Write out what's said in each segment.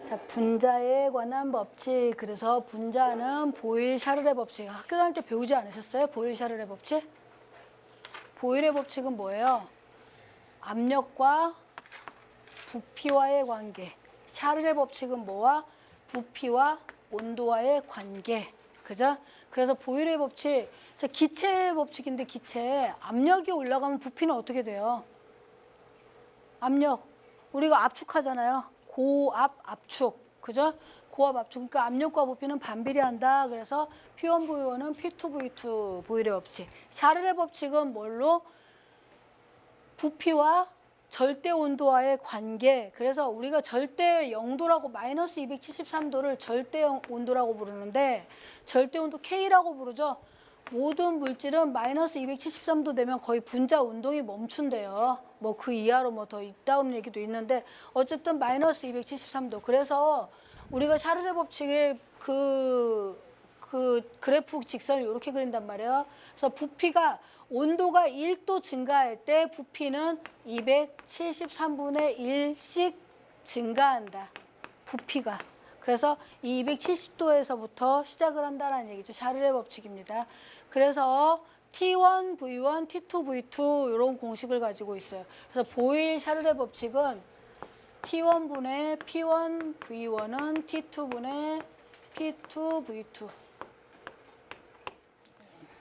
자, 분자에 관한 법칙. 그래서 분자는 보일-샤를의 법칙. 학교 다닐 때 배우지 않으셨어요? 보일-샤를의 법칙? 보일의 법칙은 뭐예요? 압력과 부피와의 관계. 샤를의 법칙은 뭐와? 부피와 온도와의 관계. 그죠? 그래서 보일의 법칙, 기체의 법칙인데 기체, 압력이 올라가면 부피는 어떻게 돼요? 압력. 우리가 압축하잖아요. 고압 압축. 그죠? 고압 압축. 그러니까 압력과 부피는 반비례한다. 그래서 P1, V1은 P2, V2 보일의 법칙. 샤를의 법칙은 뭘로? 부피와 절대 온도와의 관계. 그래서 우리가 절대 0도라고 마이너스 273도를 절대 온도라고 부르는데 절대 온도 K라고 부르죠. 모든 물질은 마이너스 273도 되면 거의 분자 운동이 멈춘대요. 뭐 그 이하로 뭐 더 있다는 얘기도 있는데 어쨌든 마이너스 273도. 그래서 우리가 샤를의 법칙의 그 그래프 직선을 이렇게 그린단 말이에요. 그래서 부피가 온도가 1도 증가할 때 부피는 273분의 1씩 증가한다. 부피가. 그래서 이 270도에서부터 시작을 한다는 얘기죠. 샤를의 법칙입니다. 그래서 T1, V1, T2, V2 이런 공식을 가지고 있어요. 그래서 보일-샤를의 법칙은 T1분의 P1, V1은 T2분의 P2, V2.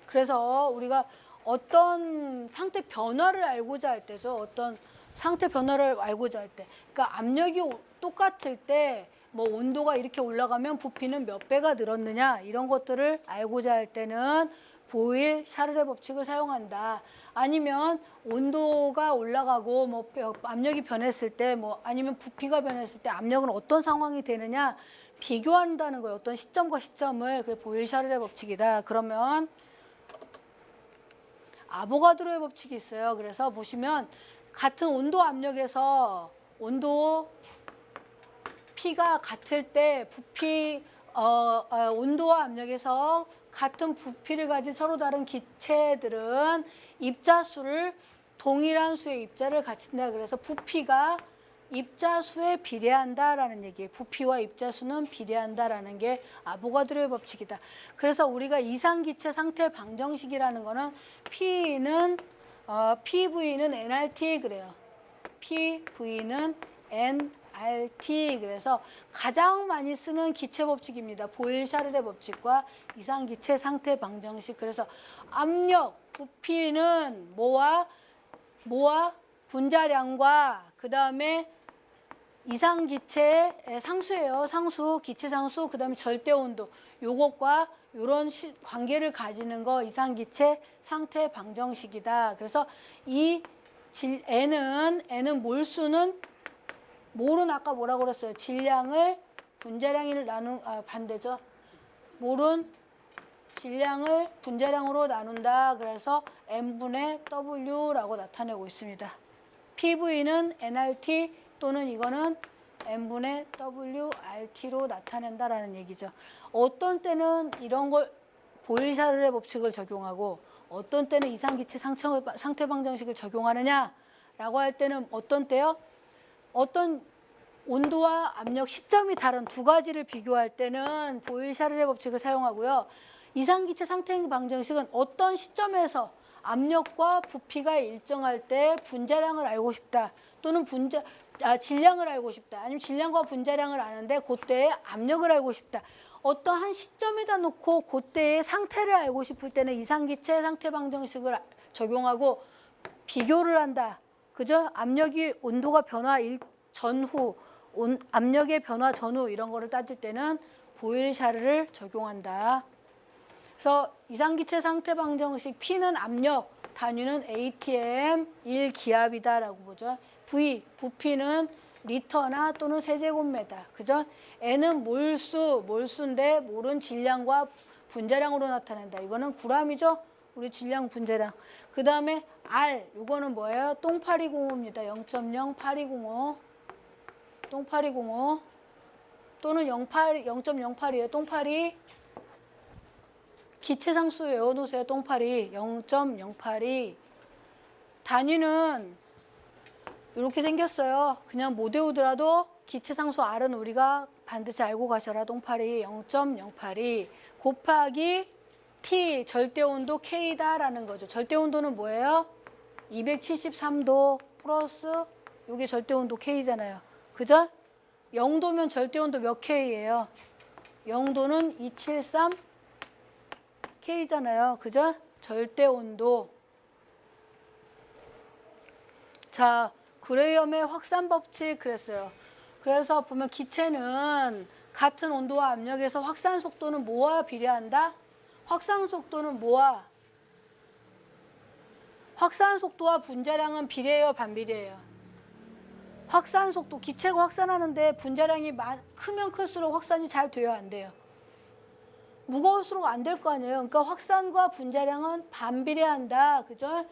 그래서 우리가 어떤 상태 변화를 알고자 할 때죠. 어떤 상태 변화를 알고자 할 때. 그러니까 압력이 똑같을 때 뭐 온도가 이렇게 올라가면 부피는 몇 배가 늘었느냐 이런 것들을 알고자 할 때는 보일-샤를의 법칙을 사용한다. 아니면 온도가 올라가고 뭐 압력이 변했을 때 뭐 아니면 부피가 변했을 때 압력은 어떤 상황이 되느냐 비교한다는 거예요. 어떤 시점과 시점을. 그게 보일-샤를의 법칙이다. 그러면 아보가드로의 법칙이 있어요. 그래서 보시면 같은 온도 압력에서 온도 P가 같을 때 부피 온도와 압력에서 같은 부피를 가진 서로 다른 기체들은 입자수를 동일한 수의 입자를 갖춘다. 그래서 부피가 입자수에 비례한다라는 얘기예요. 부피와 입자수는 비례한다라는 게 아보가드로의 법칙이다. 그래서 우리가 이상기체 상태 방정식이라는 거는 PV는 nRT 그래요. PV는 nRT. 그래서 가장 많이 쓰는 기체 법칙입니다. 보일-샤를의 법칙과 이상기체 상태 방정식. 그래서 압력, 부피는 뭐와 분자량과 그 다음에 이상기체의 상수예요. 상수, 기체 상수, 그 다음에 절대 온도. 요것과 이런 관계를 가지는 거 이상기체 상태 방정식이다. 그래서 이 N은 몰수는 몰은 아까 뭐라고 그랬어요? 질량을 분자량을 반대죠. 몰은 질량을 분자량으로 나눈다. 그래서 N분의 W라고 나타내고 있습니다. PV는 nRT 또는 이거는 N분의 WRT로 나타낸다라는 얘기죠. 어떤 때는 이런 걸 보일-샤를의 법칙을 적용하고 어떤 때는 이상기체 상태 방정식을 적용하느냐라고 할 때는 어떤 때요? 어떤 온도와 압력 시점이 다른 두 가지를 비교할 때는 보일-샤를의 법칙을 사용하고요. 이상기체 상태 방정식은 어떤 시점에서 압력과 부피가 일정할 때 분자량을 알고 싶다. 또는 질량을 알고 싶다. 아니면 질량과 분자량을 아는데 그때의 압력을 알고 싶다. 어떠한 시점에다 놓고 그때의 상태를 알고 싶을 때는 이상기체 상태 방정식을 적용하고 비교를 한다. 그죠? 압력이 온도가 변화 전후, 압력의 변화 전후 이런 거를 따질 때는 보일-샤를을 적용한다. 그래서 이상기체 상태 방정식 P는 압력, 단위는 ATM 1기압이다라고 보죠. V, 부피는 리터나 또는 세제곱미터. 그죠? N은 몰수인데 몰은 질량과 분자량으로 나타낸다. 이거는 구람이죠? 우리 질량 분자량. 그 다음에 R, 이거는 뭐예요? 똥파리공호입니다. 0.0820호. 똥파리공호. 또는 0.08이에요. 똥파리. 기체상수 외워놓으세요. 똥파리 0.08이 단위는 이렇게 생겼어요. 그냥 못 외우더라도 기체상수 R은 우리가 반드시 알고 가셔라. 똥파리 0.082 곱하기 T 절대온도 K다라는 거죠. 절대온도는 뭐예요? 273도 플러스 이게 절대온도 K잖아요. 그죠? 0도면 절대온도 몇 K예요? 0도는 273 K잖아요. 그죠? 절대온도. 자, 그레이엄의 확산 법칙 그랬어요. 그래서 보면 기체는 같은 온도와 압력에서 확산 속도는 뭐와 비례한다? 확산 속도는 뭐와? 확산 속도와 분자량은 비례해요, 반비례해요? 확산 속도, 기체가 확산하는데 분자량이 크면 클수록 확산이 잘 돼요, 안 돼요? 무거울수록 안 될 거 아니에요. 그러니까 확산과 분자량은 반비례한다. 그죠?